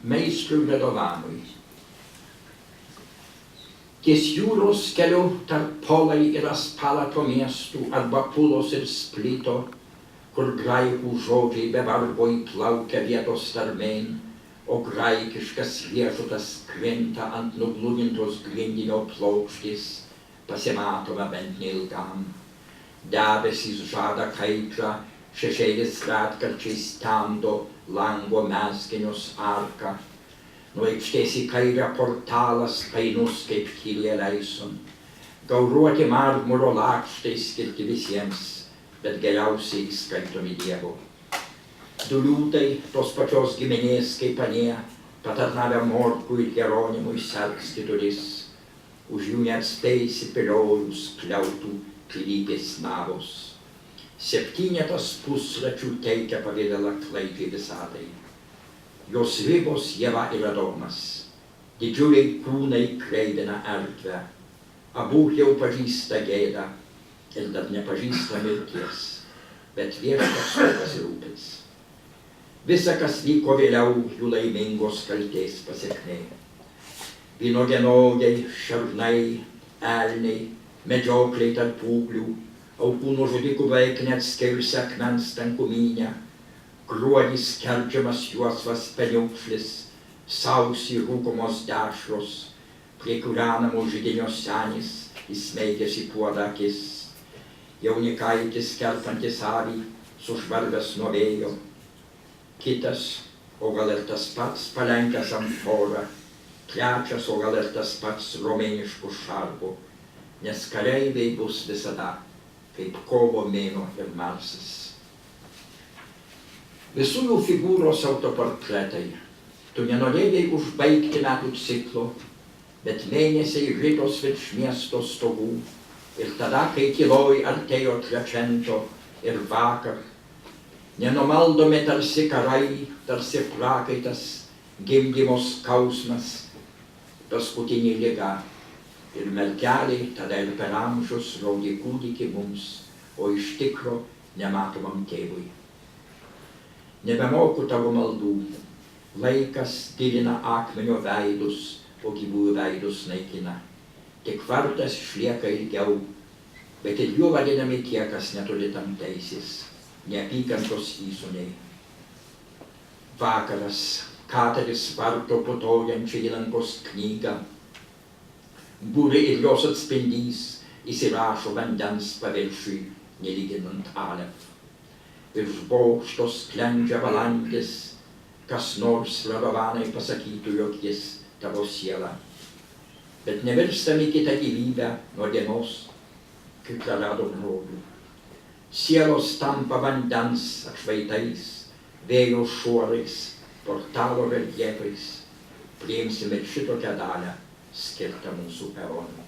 meistrui Radovanui. Ties jūros keliu tarp Polai ir Aspalato miestų arba Pulos ir Splito, kur graikų žodžiai be vargo įplaukia vietos tarmėn, o graikiškas riešutas krinta ant nugludintos grindinio plokštės, pasimatoma bent neilgam. Debesys žada kaitrą, šešėlis retkarčiais temdo lango mezginius arką. Nuo aikštės į kairę portalas painus kaip tylė leison. Gauruoti marmuro lakštai skirti visiems, bet geriausiai skaitomi Dievo. Du liūtai tos pačios giminės kaip anie, patarnavę Morkui ir Jeronimui sergsti duris. Už jų neatspėsi piliojus kliautų klypės navos. 7 puslapių teikia pavidalą klaidžiai visatai. Jos ribos Ieva ir Adomas. Didžiuliai kūnai kreidina erdvę. Abu jau pažįsta gėdą ir dar nepažįsta mirties, bet Viešpats tuo pasirūpins. Visa, kas vyko vėliau, jų laimingos kaltės pasekmė. Vynuogenogiai, šernai, elniai, medžiokliai tarp ūglių, aukų nuo žudikų beveik neatskirsi akmens tankumynę, gruodis skerdžiamas juosvas peniukšlis, sausį rūkomos dešros, prie kūrenamo židinio senis, įsmeigęs į puodą akis, jaunikaitis kerpantis avį, sužvarbęs nuo vėjo, kitas, o gal ir tas pats palenkęs amforą, trečias, o gal ir tas pats romėniškų šarvų, nes kareiviai bus visada, kaip kovo mėnuo ir Marsas. Visų jų figūros autoportretai. Tu nenorėjai užbaigti metų ciklo, bet mėnesiai ritos virš miesto stogų, ir tada, kai tyloj artėjo Trecento ir vakar, nenumaldomi tarsi karai, tarsi prakaitas, gimdymo skausmas, paskutinė liga, ir mergelė tada ir per amžius rodė kūdikį mums, o iš tikro nematomam tėvui. Nebemoku tavo maldų, laikas didina akmenio veidus, o gyvųjų veidus naikina. Tik vardas išlieka ilgiau, bet ir juo vadinami tie, kas neturi tam teisės, neapykantos įsūniai. Vakaras, kateris varto putojančią įlankos knygą, būri ir jos atspindys įsirašo vandens paviršiui, nelyginant alef. Virš bokšto sklendžia balandis, kas nors Radovanai pasakytų, jog jis tavo siela. Bet nevirstami kitą gyvybę nuo dienos, kai prarado brolių. Sielos tampa vandens atšvaitais, vėjo šuorais, portalo reljefais. Priimsime šitokią dalę skirtą mūsų eronui.